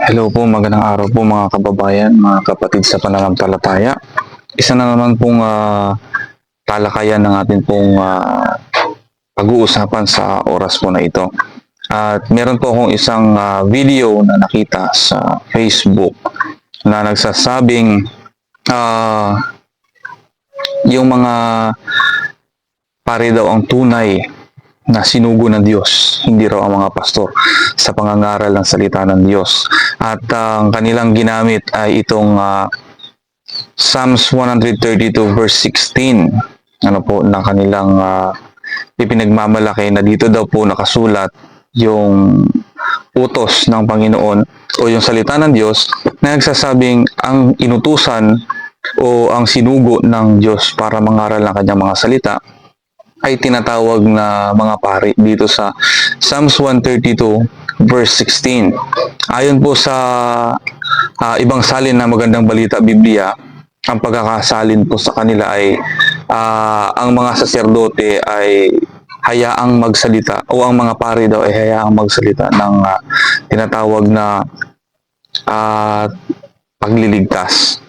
Hello po, magandang araw po mga kababayan, mga kapatid sa pananampalataya. Isa na naman pong talakayan ng ating pong pag-uusapan sa oras po na ito. At meron po akong isang video na nakita sa Facebook na nagsasabing yung mga pare daw ang tunay na sinugo ng Diyos, hindi raw ang mga pastor sa pangangaral ng salita ng Diyos. At ang kanilang ginamit ay itong Psalms 132 verse 16. Ano po na kanilang ipinagmamalaki na dito daw po nakasulat yung utos ng Panginoon o yung salita ng Diyos na nagsasabing ang inutusan o ang sinugo ng Diyos para mangaral ng kanyang mga salita ay tinatawag na mga pari dito sa Psalms 132 verse 16. Ayon po sa ibang salin na Magandang Balita Biblia, ang pagkakasalin po sa kanila ay ang mga saserdote ay hayaang magsalita o ang mga pari daw ay hayaang magsalita ng tinatawag na pagliligtas.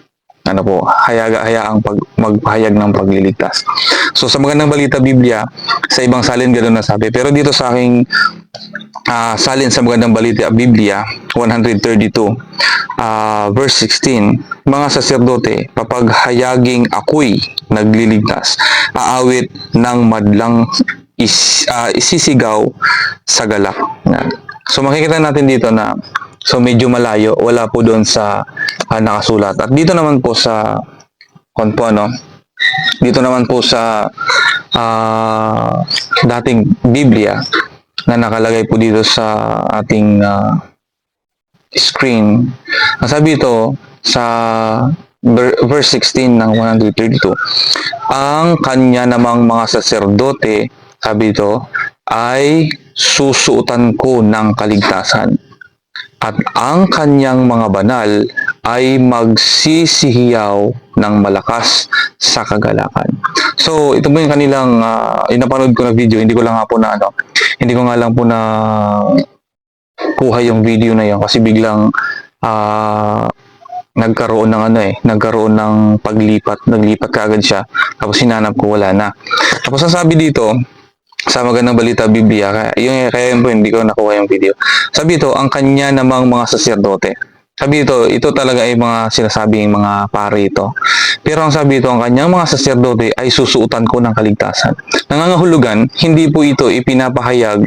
Ano po, hayaang magpahayag ng pagliligtas. So sa Magandang Balita Biblia, sa ibang salin ganoon na sabi. Pero dito sa aking salin sa Magandang Balita Biblia 132 verse 16, mga saserdote, papaghayaging ako'y nagliligtas, aawit ng madlang isisigaw sa galak. So makikita natin dito na so medyo malayo, wala po doon sa nakasulat. At dito naman po sa dito naman po sa dating Biblia na nakalagay po dito sa ating screen. Nasabi ito sa verse 16 ng 132. Ang kanya namang mga saserdote, sabi ito, ay susuotan ko ng kaligtasan. At ang kanyang mga banal ay magsisihiyaw ng malakas sa kagalakan. So, ito po yung kanilang inapanood ko na video. Hindi ko lang nga po na hindi ko nga lang po na kuha yung video na yun kasi biglang nagkaroon ng nagkaroon ng naglipat kaagad siya. Tapos hinanap ko, wala na. Tapos ang sabi dito sa Magandang Balita Biblia, kaya yun po hindi ko nakuha yung video. Sabi ito, ang kanya namang mga saserdote. Sabi ito talaga ay mga sinasabing mga pare ito. Pero ang sabi ito, ang kanyang mga saserdote ay susuotan ko ng kaligtasan. Nangangahulugan, hindi po ito ipinapahayag,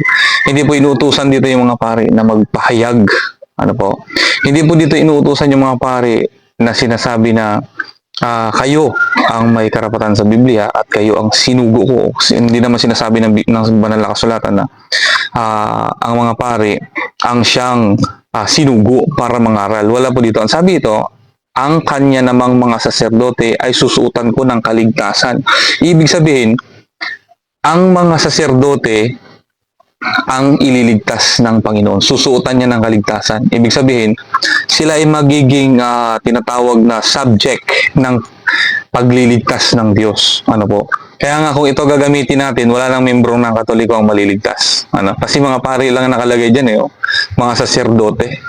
hindi po inuutusan dito yung mga pare na magpahayag. Ano po? Hindi po dito inuutusan yung mga pare na sinasabi na kayo ang may karapatan sa Biblia at kayo ang sinugo ko. Hindi naman sinasabi ng banal na kasulatan na ang mga pare ang siyang sinugo para mangaral. Wala po dito. Ang sabi ito, ang kanya namang mga saserdote ay susuotan ko ng kaligtasan. Ibig sabihin, ang mga saserdote ang ililigtas ng Panginoon. Susuotan niya ng kaligtasan. Ibig sabihin, sila ay magiging tinatawag na subject ng pagliligtas ng Diyos. Ano po? Kaya nga kung ito gagamitin natin, wala nang membro ng Katoliko ang maliligtas. Kasi mga pari lang nakalagay dyan mga saserdote.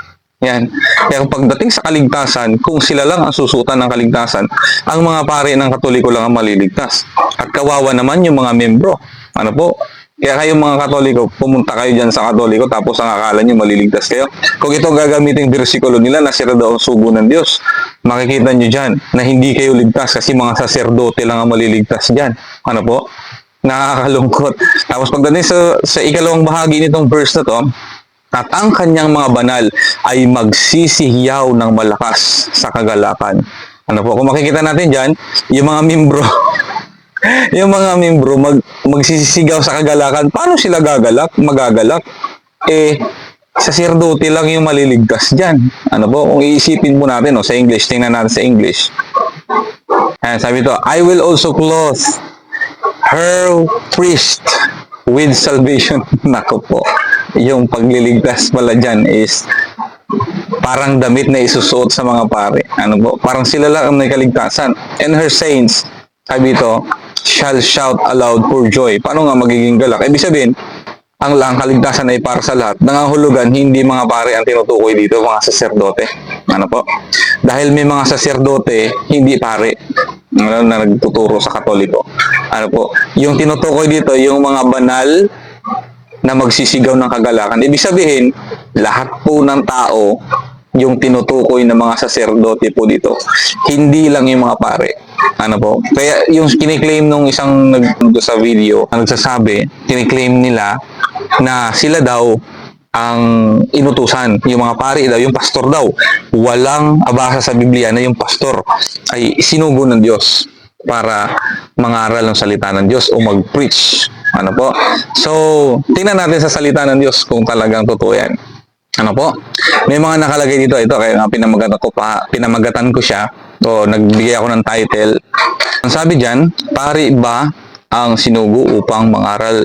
Yan. Kaya pagdating sa kaligtasan, kung sila lang ang susuotan ng kaligtasan, ang mga pari ng Katoliko lang ang maliligtas. At kawawa naman yung mga membro. Ano po? Kaya kayong mga Katoliko, pumunta kayo dyan sa Katoliko tapos ang akala nyo maliligtas kayo. Kung ito gagamitin bersikulo nila na sila daw ang sugo ng Diyos, makikita nyo dyan na hindi kayo ligtas kasi mga saserdote lang ang maliligtas dyan. Ano po? Nakakalungkot. Tapos pagdating sa ikalawang bahagi nitong verse na to, at ang kanyang mga banal ay magsisihiyaw ng malakas sa kagalakan. Ano po? Kung makikita natin dyan, yung mga membro yung mga membro magsisigaw sa kagalakan. Paano sila magagalak? Saserdote lang yung maliligtas dyan. Ano po? Kung iisipin po natin sa English, tingnan natin sa English. Ayan, sabi ito, I will also clothe her priest with salvation. Nako po. Yung pagliligtas pala dyan is parang damit na isusuot sa mga pare. Ano po? Parang sila lang ang may kaligtasan. And her saints, sabi ito, shall shout aloud for joy. Paano nga magiging galak? Ibig sabihin, ang kaligtasan ay para sa lahat. Nangangahulugan, hindi mga pare ang tinutukoy dito, mga saserdote. Ano po? Dahil may mga saserdote, hindi pare, ano, na nagtuturo sa Katoliko. Ano po? Yung tinutukoy dito, yung mga banal na magsisigaw ng kagalakan. Ibig sabihin, lahat po ng tao yung tinutukoy ng mga saserdote po dito. Hindi lang yung mga pare. Ano po? Kaya yung kiniklaim nung isang sa video, ang nagsasabi, kiniklaim nila na sila daw ang inutusan. Yung mga pare daw, yung pastor daw. Walang abasa sa Biblia na yung pastor ay sinugo ng Diyos para mangaral ng salita ng Diyos o mag-preach. Ano po? So, tingnan natin sa salita ng Diyos kung talagang totoo yan. Ano po? May mga nakalagay dito. Ito, kaya nga pinamagatan ko siya. O, nagbigay ako ng title. Ang sabi dyan, pare ba ang sinugo upang mangaral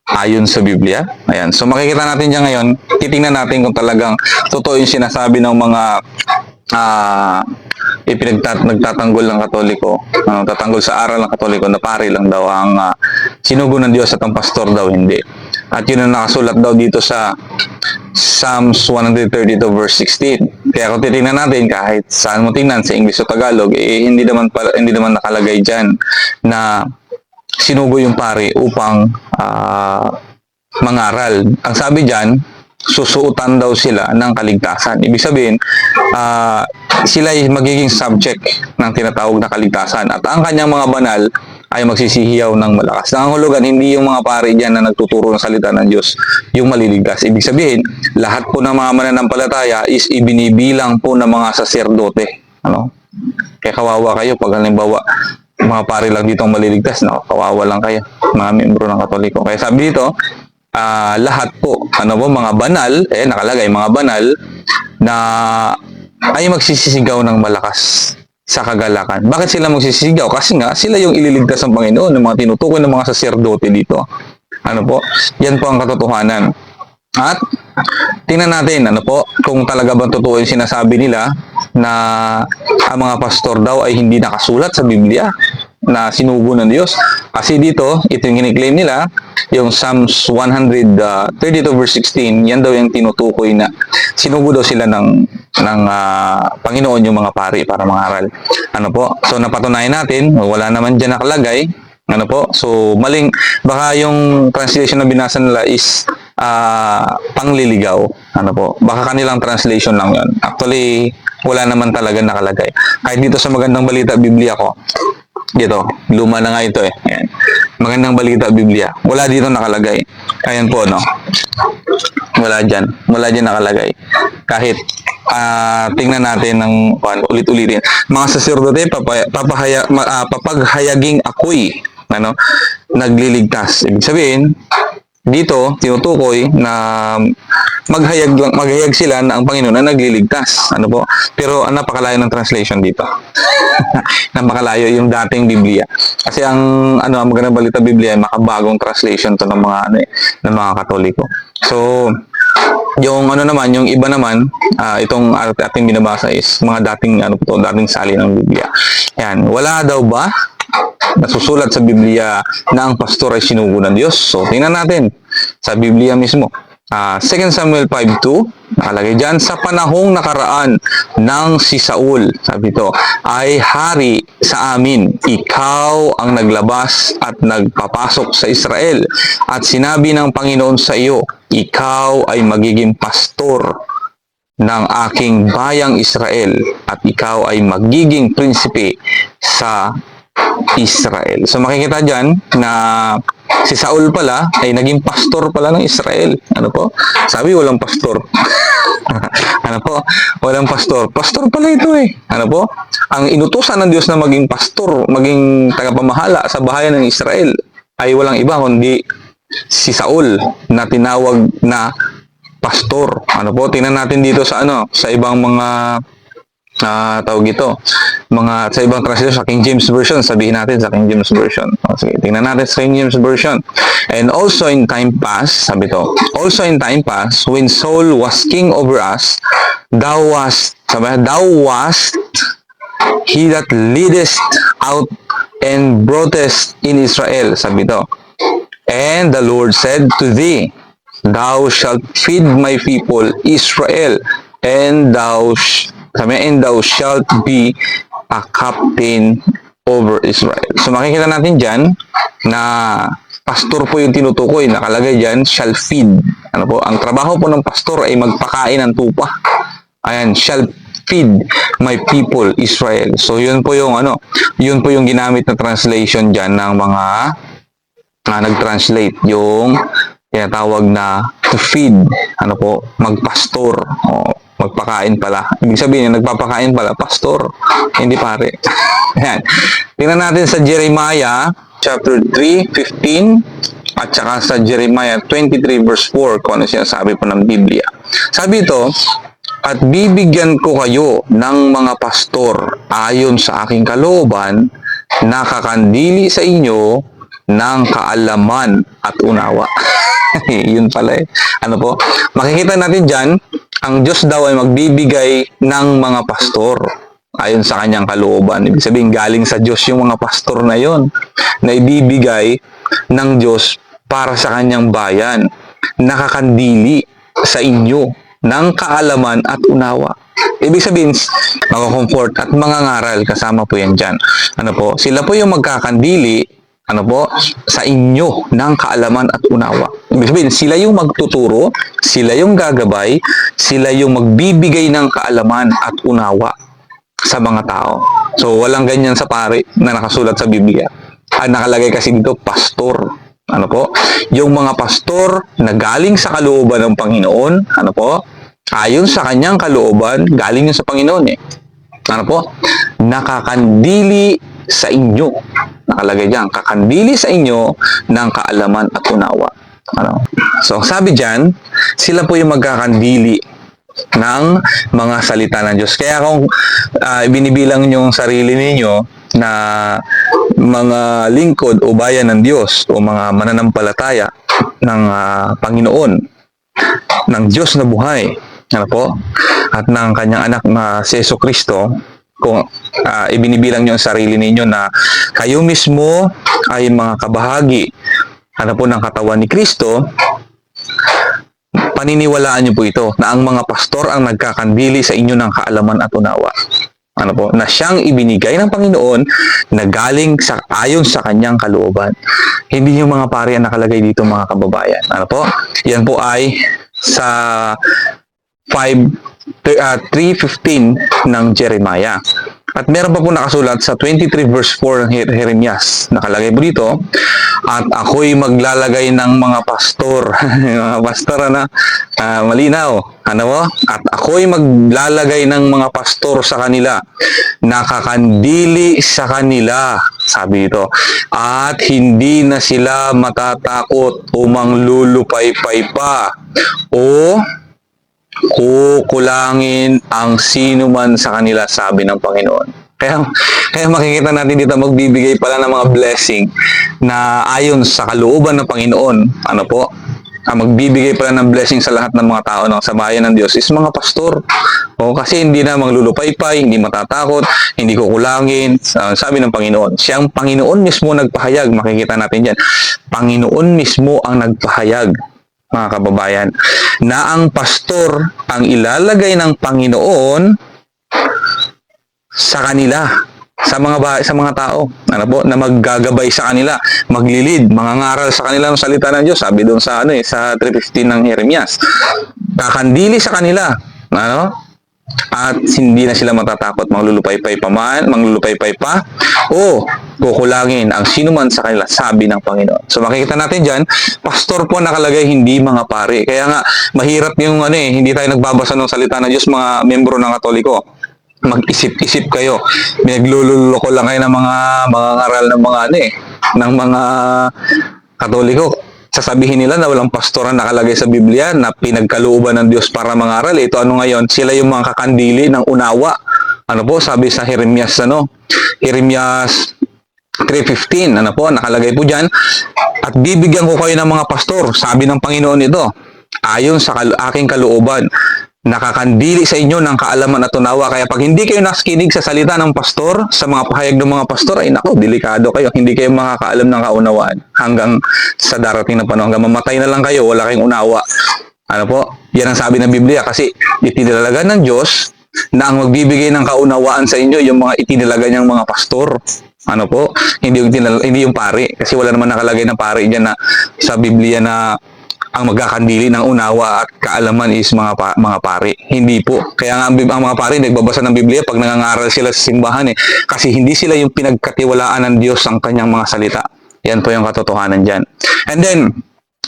ayon sa Biblia? Ayan. So, makikita natin dyan ngayon. Titingnan natin kung talagang totoo yung sinasabi ng mga nagtatanggol ng Katoliko, tatanggol sa aral ng Katoliko na pare lang daw ang sinugo ng Diyos at ang pastor daw hindi. At yun ang nakasulat daw dito sa Psalms 132 verse 16. Kaya kung titingnan natin, kahit saan mo tingnan, sa English o Tagalog, hindi naman nakalagay dyan na sinugo yung pare upang mangaral. Ang sabi dyan, susuotan daw sila ng kaligtasan. Ibig sabihin, sila ay magiging subject ng tinatawag na kaligtasan. At ang kanyang mga banal ay magsisihiyaw ng malakas. Nangangahulugan, hindi yung mga pare dyan na nagtuturo ng salita ng Diyos yung maliligtas. Ibig sabihin, lahat po ng mga mananampalataya is ibinibilang po ng mga saserdote. Ano? Kaya kawawa kayo pag halimbawa, mga pare lang dito ang maliligtas, no? Kawawa lang kayo, mga membro ng Katoliko. Kaya sabi dito, lahat po, mga banal, nakalagay, mga banal na ay magsisisigaw ng malakas sa kagalakan. Bakit sila magsisisigaw? Kasi nga, sila yung ililigtas ng Panginoon, ng mga tinutukoy ng mga saserdote dito. Ano po? Yan po ang katotohanan. At, tingnan natin, kung talaga ba totoo yung sinasabi nila na ang mga pastor daw ay hindi nakasulat sa Biblia na sinugo ng Diyos. Kasi dito, ito yung kiniklaim nila, yung Psalms 132 verse 16, yan daw yung tinutukoy na sinugo daw sila ng Panginoon yung mga pari para mangaral. Ano po? So, napatunayan natin, wala naman dyan nakalagay. Ano po? So, maling, baka yung translation na binasa nila is pangliligaw. Ano po? Baka kanilang translation lang yun. Actually, wala naman talaga nakalagay. Kahit dito sa Magandang Balita Biblia ko, dito, luma na nga ito Ayan. Magandang Balita Biblia. Wala dito nakalagay. Ayan po, no? Wala dyan nakalagay. Kahit tingnan natin ng ulit-ulitin. Mga saserdote, papaghayaging ako'y nagliligtas. Ibig sabihin, dito, tinutukoy na maghayag sila na ang Panginoon na nagliligtas. Ano po? Pero napakalayo ng translation dito. Napakalayo yung dating Biblia. Kasi ang Magandang Balita Biblia, makabagong translation to ng mga Katoliko. So, yung yung iba naman, itong ating binabasa is mga dating sali ng Biblia. Yan, wala daw ba nasusulat sa Biblia na ang pastor ay sinugo ng Diyos? So, tingnan natin sa Biblia mismo. 2 Samuel 5:2, nakalagay dyan, sa panahong nakaraan ng si Saul, sabi ito, ay hari sa amin, ikaw ang naglabas at nagpapasok sa Israel. At sinabi ng Panginoon sa iyo, ikaw ay magiging pastor ng aking bayang Israel at ikaw ay magiging prinsipe sa Israel. So makikita dyan na si Saul pala ay naging pastor pala ng Israel. Ano po? Sabi walang pastor. Ano po? Walang pastor. Pastor pala ito Ano po? Ang inutusan ng Diyos na maging pastor, maging tagapamahala sa bahayan ng Israel ay walang iba kundi si Saul na tinawag na pastor. Ano po? Tingnan natin dito sa sa ibang mga tawag ito, sa ibang translation, sa King James Version, sabihin natin sa King James Version. Sige, tingnan natin sa King James Version. And also in time past, sabi to, also in time past, when Saul was king over us, thou wast he that leadest out and broughtest in Israel, sabi to. And the Lord said to thee, Thou shalt feed my people Israel, and thou shalt be a captain over Israel. So makikita natin dyan na pastor po yung tinutukoy. Nakalagay dyan, shall feed. Ano po? Ang trabaho po ng pastor ay magpakain ng tupa. Ayan, shall feed my people Israel. So yun po yung yun po yung ginamit na translation dyan ng mga nag-translate yung tinatawag na to feed, magpastor, magpakain pala. Ibig sabihin, nagpapakain pala, pastor, hindi pare. Ayan. Tingnan natin sa Jeremiah chapter 3:15 at saka sa Jeremiah 23 verse 4 kung ano sinasabi po ng Biblia. Sabi ito, at bibigyan ko kayo ng mga pastor ayon sa aking kalooban, nakakandili sa inyo ng kaalaman at unawa. Yun pala eh. Makikita natin dyan, ang Diyos daw ay magbibigay ng mga pastor ayon sa kanyang kalooban. Ibig sabihin, galing sa Diyos yung mga pastor na yon na ibibigay ng Diyos para sa kanyang bayan. Nakakandili sa inyo ng kaalaman at unawa. Ibig sabihin, makakomfort at mangangaral, kasama po yan dyan. Sila po yung magkakandili sa inyo ng kaalaman at unawa. Ibig sabihin, sila yung magtuturo, sila yung gagabay, sila yung magbibigay ng kaalaman at unawa sa mga tao. So, walang ganyan sa pare na nakasulat sa Biblia. Nakalagay kasi dito, pastor. Yung mga pastor na galing sa kalooban ng Panginoon, ayon sa kanyang kalooban, galing yun sa Panginoon eh. Nakakandili sa inyo. Nakalagay diyan, kakandili sa inyo ng kaalaman at unawa. So, sabi diyan, sila po yung magkakandili ng mga salita ng Diyos. Kaya kung binibilang niyo yung sarili ninyo na mga lingkod o bayan ng Diyos o mga mananampalataya ng Panginoon, ng Diyos na buhay, at ng kanyang anak na si Jesucristo, kung ibinibilang nyo ang sarili ninyo na kayo mismo ay mga kabahagi ng katawan ni Kristo, paniniwalaan nyo po ito na ang mga pastor ang nagkakandili sa inyo ng kaalaman at unawa. Na siyang ibinigay ng Panginoon na galing ayon sa kanyang kalooban. Hindi yung mga pari ang nakalagay dito, mga kababayan. Yan po ay sa 3:15 ng Jeremiah. At meron pa po nakasulat sa 23 verse 4 ng Jeremias. Nakalagay po dito, at ako'y maglalagay ng mga pastor. Mga pastor malinaw. At ako'y maglalagay ng mga pastor sa kanila, nakakandili sa kanila, sabi dito, at hindi na sila matatakot o manglulupaypay pa o kukulangin ang sino man sa kanila, sabi ng Panginoon. Kaya makikita natin dito, magbibigay pala ng mga blessing na ayon sa kalooban ng Panginoon. Magbibigay pala ng blessing sa lahat ng mga tao sa bayan ng Diyos is mga pastor. Kasi hindi na manglulupaypay, hindi matatakot, hindi kukulangin, sabi ng Panginoon. Siyang Panginoon mismo nagpahayag, makikita natin dyan. Panginoon mismo ang nagpahayag, mga kababayan, na ang pastor ang ilalagay ng Panginoon sa kanila, sa mga tao, na maggagabay sa kanila, maglilid, mangangaral sa kanila ng salita ng Diyos. Sabi doon sa sa 3:15 ng Jeremias, kakandili sa kanila, at hindi na sila matatakot, manglulupaypay pa o kukulangin ang sino man sa kanila, sabi ng Panginoon. So makikita natin dyan, pastor po nakalagay, hindi mga pare. Kaya nga mahirap yung hindi tayo nagbabasa ng salita ng Diyos, mga membro ng Katoliko. Mag-isip-isip kayo, pinaglululoko lang kayo ng mga ngaral ng mga Katoliko. Sasabihin nila na walang pastor ang nakalagay sa Biblia na pinagkalooban ng Diyos para mangaral. Ito ngayon, sila yung mga kakandili ng unawa. Sabi sa Jeremias, Jeremias 3:15, nakalagay po dyan, at bibigyan ko kayo ng mga pastor, sabi ng Panginoon ito, ayon sa aking kalooban, nakakandili sa inyo ng kaalaman at unawa. Kaya pag hindi kayo nakikinig sa salita ng pastor, sa mga pahayag ng mga pastor, ay nako, delikado kayo. Hindi kayo makakaalam ng kaunawaan hanggang sa darating na panahon. Hanggang mamatay na lang kayo, wala kayong unawa. Ano po? Yan ang sabi ng Biblia kasi itinalaga ng Diyos na ang magbibigay ng kaunawaan sa inyo yung mga itinalaga niyang mga pastor. Ano po? Hindi yung pari. Kasi wala naman nakalagay ng pari dyan na sa Biblia na ang magkakandili ng unawa at kaalaman is mga pari. Hindi po. Kaya nga ang mga pari nagbabasa ng Biblia pag nangangaral sila sa simbahan kasi hindi sila yung pinagkatiwalaan ng Diyos ang kanyang mga salita. Yan po yung katotohanan dyan. And then,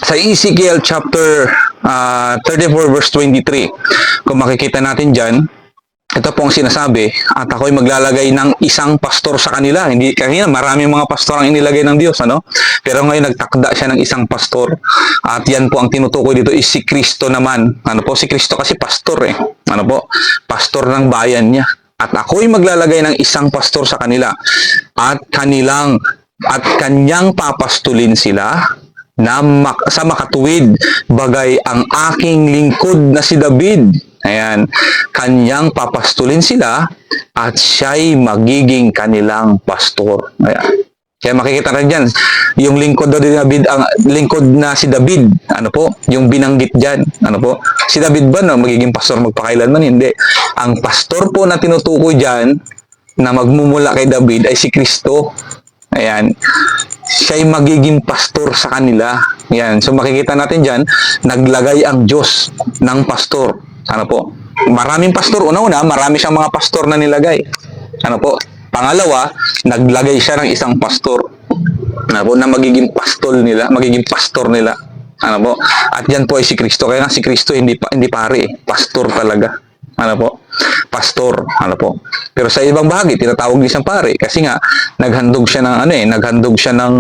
sa Ezekiel chapter 34 verse 23, kung makikita natin dyan, ito po ang sinasabi, at ako'y maglalagay ng isang pastor sa kanila. Hindi kanina, maraming mga pastor ang inilagay ng Diyos, ano? Pero ngayon nagtakda siya ng isang pastor. At yan po ang tinutukoy dito is si Kristo naman. Ano po? Si Kristo kasi pastor Ano po? Pastor ng bayan niya. At ako'y maglalagay ng isang pastor sa kanila. At kanyang papastulin sila na sa makatuwid, bagay ang aking lingkod na si David. Ayan, kanyang papastulin sila at siya'y magiging kanilang pastor. Ayan. Kaya makikita rin dyan, yung lingkod na David, ang lingkod na si David, ano po, yung binanggit dyan, ano po, si David ba no, magiging pastor magpakailanman? Hindi. Ang pastor po na tinutukoy dyan, na magmumula kay David ay si Kristo. Ayan. Siya'y magiging pastor sa kanila. Ayan. So makikita natin dyan, naglagay ang Diyos ng pastor. Ano po? Maraming pastor. Una-una, marami siyang mga pastor na nilagay. Ano po? Pangalawa, naglagay siya ng isang pastor. Ano po? Na magiging pastor nila. Ano po? At yan po ay si Kristo. Kaya nga si Kristo hindi pare. Pastor talaga. Ano po? Pastor. Ano po? Pero sa ibang bahagi, tinatawag din siyang pare. Kasi nga, naghandog siya ng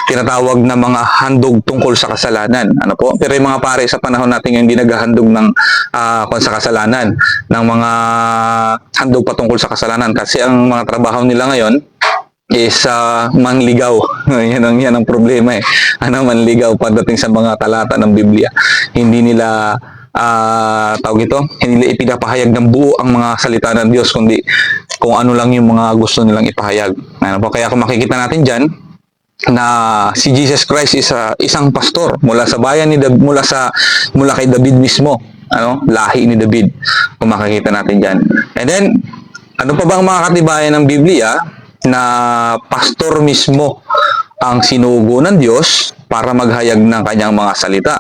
tinatawag na mga handog tungkol sa kasalanan. Ano po? Pero yung mga pare sa panahon natin yung hindi naghahandog ng sa kasalanan, ng mga handog patungkol sa kasalanan. Kasi ang mga trabaho nila ngayon is manligaw. yan ang problema manligaw pagdating sa mga talata ng Biblia. Hindi nila hindi nila ipinapahayag ng buo ang mga salita ng Diyos, kundi kung ano lang yung mga gusto nilang ipahayag. Ano po? Kaya kung makikita natin dyan, na si Jesus Christ is isang pastor mula sa bayan ni David, mula kay David mismo, lahi ni David, kung makikita natin diyan. And then ano pa bang mga katibayan ng Biblia na pastor mismo ang sinugo ng Diyos para maghayag ng kanyang mga salita?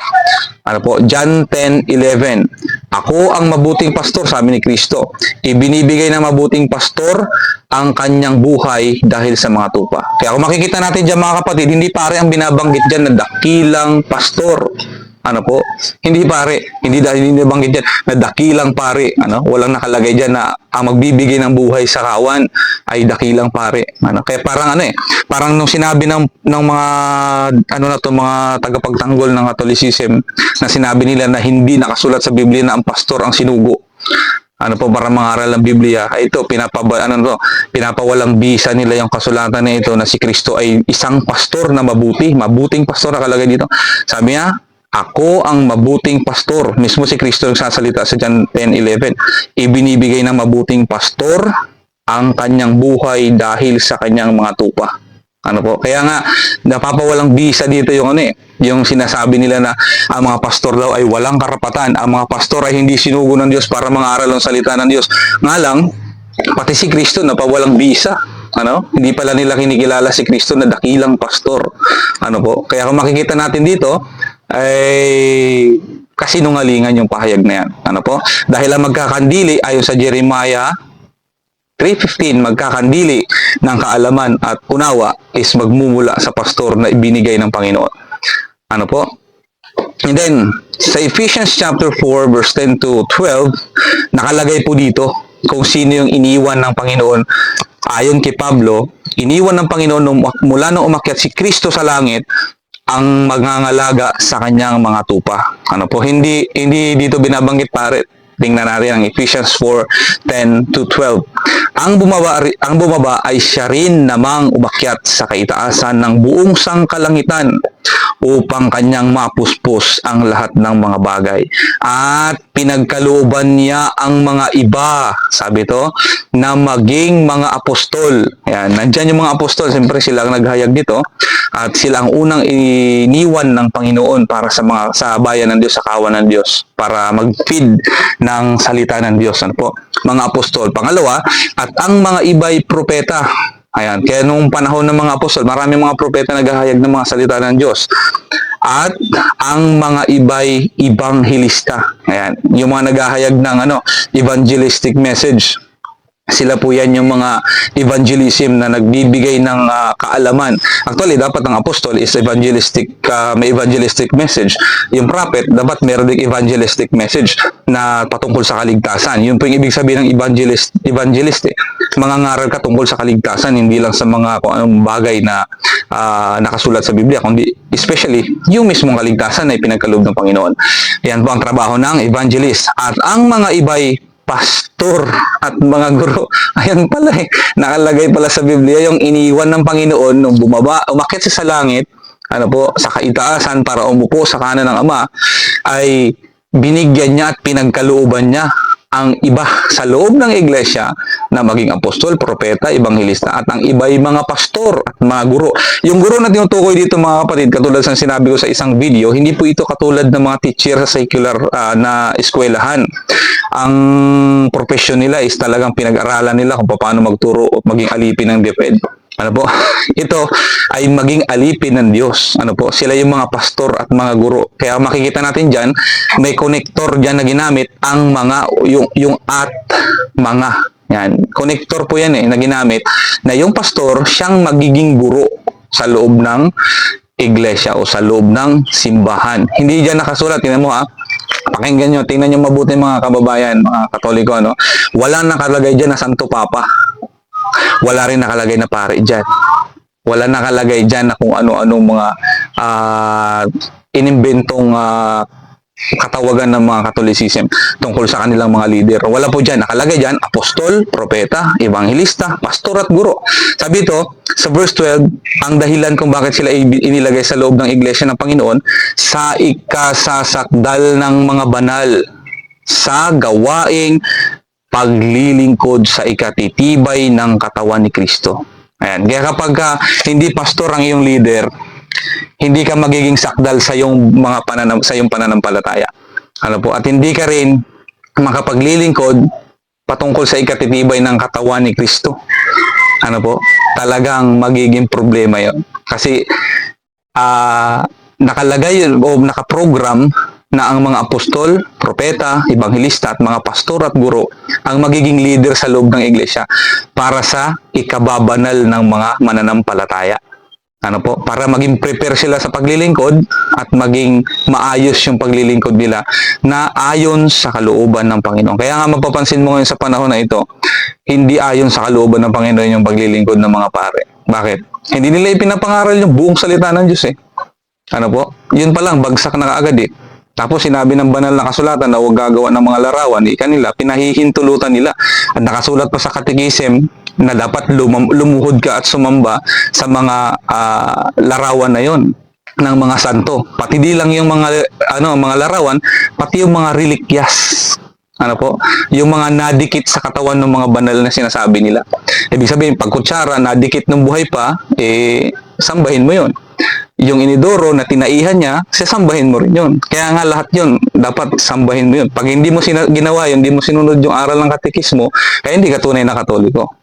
Ano po? John 10:11. Ako ang mabuting pastor, sabi ni Kristo. Ibinibigay ng mabuting pastor ang kanyang buhay dahil sa mga tupa. Kaya kung makikita natin dyan mga kapatid, hindi pare ang binabanggit dyan na dakilang pastor. Ano po? Hindi pare. Hindi nabanggit dyan na dakilang pare. Walang nakalagay dyan na ang magbibigay ng buhay sa kawan ay dakilang pare. Kaya parang parang nung sinabi ng mga mga tagapagtanggol ng Catholicism na sinabi nila na hindi nakasulat sa Biblia na ang pastor ang sinugo. Para mangaral ng Biblia, ito pinapawalang bisa nila yung kasulatan na ito na si Kristo ay isang pastor na mabuting pastor nakalagay dito. Sabi niya, ako ang mabuting pastor. Mismo si Kristo yung sasalita sa John 10:11. Ibinibigay ng mabuting pastor ang kanyang buhay dahil sa kanyang mga tupa. Kaya nga napapawalang bisa dito yung sinasabi nila na ang mga pastor daw ay walang karapatan. Ang mga pastor ay hindi sinugo ng Diyos para mangaral ng salita ng Diyos. Nga lang, pati si Kristo napawalang bisa. Hindi pala nila kinikilala si Kristo na dakilang pastor. Kaya kung makikita natin dito, ay kasinungalingan yung pahayag na yan. Dahil ang magkakandili ayon sa Jeremiah 3:15, magkakandili ng kaalaman at unawa is magmumula sa pastor na ibinigay ng Panginoon. And then, sa Ephesians chapter 4, verse 10 to 12, nakalagay po dito kung sino yung iniwan ng Panginoon. Ayon kay Pablo, iniwan ng Panginoon mula nung umakyat si Kristo sa langit ang magngangalaga sa kanyang mga tupa. Hindi dito binabanggit pare. Tingnan natin ang Ephesians 4:10 to 12. Ang bumaba ay siya rin namang umakyat sa kaitaasan ng buong sangkalangitan upang kanyang mapuspos ang lahat ng mga bagay. At pinagkalooban niya ang mga iba, sabi to, na maging mga apostol. Yan, nandyan yung mga apostol, siyempre sila ang naghayag nito, at sila ang unang iniwan ng Panginoon para sa bayan ng Diyos, sa kawan ng Diyos, para mag-feed ng salita ng Diyos. Ano po? Mga apostol. Pangalawa, at ang mga iba'y propeta. Ayan. Kaya nung panahon ng mga apostol, maraming mga propeta naghahayag ng mga salita ng Diyos. At ang mga iba'y ibanghilista. Ayan. Yung mga naghahayag ng evangelistic message. Sila po yan yung mga evangelism na nagbibigay ng kaalaman. Actually, dapat ang apostol is evangelistic, may evangelistic message. Yung prophet, dapat meron ding evangelistic message na patungkol sa kaligtasan. Yun po yung ibig sabihin ng evangelist. Mga ngaral ka tungkol sa kaligtasan, hindi lang sa mga kung anong bagay na nakasulat sa Biblia, kundi especially yung mismong kaligtasan na ipinagkaloob ng Panginoon. Yan po ang trabaho ng evangelist. At ang mga iba'y pastor at mga guro. Ayan pala nakalagay pala sa Biblia yung iniwan ng Panginoon nung umakyat siya sa langit, sa kaitaasan para umupo sa kanan ng Ama, ay binigyan niya at pinagkalooban niya ang iba sa loob ng iglesia na maging apostol, propeta, ebanghilista, at ang iba ay mga pastor at mga guro. Yung guro na tinutukoy dito mga kapatid, katulad sa sinabi ko sa isang video, hindi po ito katulad ng mga teacher sa secular na eskwelahan. Ang profession nila is talagang pinag-aralan nila kung paano magturo o maging alipin ng DepEd. Ito ay maging alipin ng Diyos. Sila yung mga pastor at mga guro. Kaya makikita natin dyan, may connector dyan na ginamit ang yung at mga. Yan. Connector po yan na ginamit na yung pastor siyang magiging guro sa loob ng iglesia o sa loob ng simbahan. Hindi dyan nakasulat. Tingnan mo pakinggan nyo, tingnan nyo mabuti mga kababayan, mga Katoliko, walang nakalagay dyan na Santo Papa. Wala rin nakalagay na pare dyan. Wala nakalagay dyan na kung ano-anong mga inimbentong katawagan ng mga Catholicism tungkol sa kanilang mga leader. Wala po dyan. Nakalagay dyan, apostol, propeta, evangelista, pastor at guro. Sabi ito, sa verse 12, ang dahilan kung bakit sila inilagay sa loob ng iglesia ng Panginoon, sa ikasasakdal ng mga banal, sa gawaing paglilingkod sa ikatitibay ng katawan ni Kristo. Ayan. Kaya kapag hindi pastor ang iyong leader, hindi ka magiging sakdal sa iyong pananampalataya. At hindi ka rin makapaglilingkod patungkol sa ikatitibay ng katawan ni Kristo. Talagang magiging problema 'yon. Kasi nakalagay o nakaprogram na ang mga apostol, propeta, ebanghilista at mga pastor at guro ang magiging leader sa loob ng iglesia para sa ikababanal ng mga mananampalataya. Para maging prepare sila sa paglilingkod at maging maayos yung paglilingkod nila na ayon sa kalooban ng Panginoon. Kaya nga mapapansin mo ngayon sa panahon na ito, hindi ayon sa kalooban ng Panginoon yung paglilingkod ng mga pare. Bakit? Hindi nila ipinapangaral yung buong salita ng Diyos . Yun pa lang, bagsak na kaagad . Tapos sinabi ng banal na kasulatan na huwag gagawa ng mga larawan, kanila, pinahihintulutan nila. At nakasulat pa sa katekism na dapat lumuhod ka at sumamba sa mga larawan na yon ng mga santo. Pati di lang yung mga larawan, pati yung mga relikyas. Yung mga nadikit sa katawan ng mga banal na sinasabi nila. Ibig sabihin, pag kutsara, nadikit ng buhay pa, sambahin mo yon. Yung inidoro na tinaihan niya, sasambahin mo rin yun. Kaya nga lahat yun, dapat sambahin mo yun. Pag hindi mo ginawa yun, hindi mo sinunod yung aral ng katekismo, kaya hindi ka tunay na Katoliko.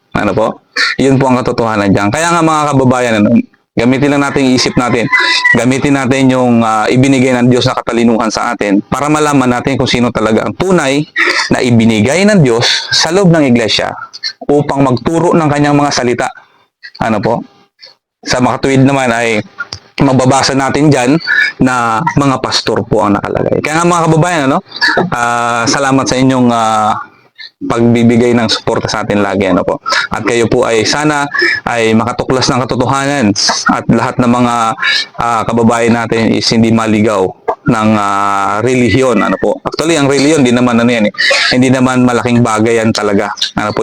Yun po ang katotohanan dyan. Kaya nga mga kababayan, gamitin lang natin yung isip natin. Gamitin natin yung ibinigay ng Diyos na katalinuhan sa atin para malaman natin kung sino talaga ang tunay na ibinigay ng Diyos sa loob ng iglesia upang magturo ng kanyang mga salita. Sa makatuwid naman ay mababasa natin dyan na mga pastor po ang nakalagay. Kaya nga mga kababayan, salamat sa inyong pagbibigay ng suporta sa atin lagi. At kayo po ay sana ay makatuklas ng katotohanan at lahat ng mga kababayan natin is hindi maligaw ng relihiyon. Actually, ang relihiyon, hindi naman malaking bagay yan talaga.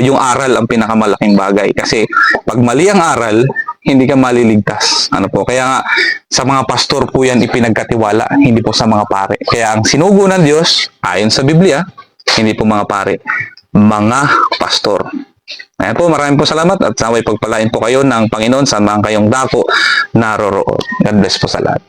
Yung aral ang pinakamalaking bagay. Kasi pag mali ang aral, hindi ka maliligtas. Ano po? Kaya nga, sa mga pastor po yan ipinagkatiwala, hindi po sa mga pare. Kaya ang sinugo ng Diyos, ayon sa Biblia, hindi po mga pare, mga pastor. Ayan po, maraming po salamat at naway pagpalain po kayo ng Panginoon sa mga kayong dako naroroon. God bless po sa lahat.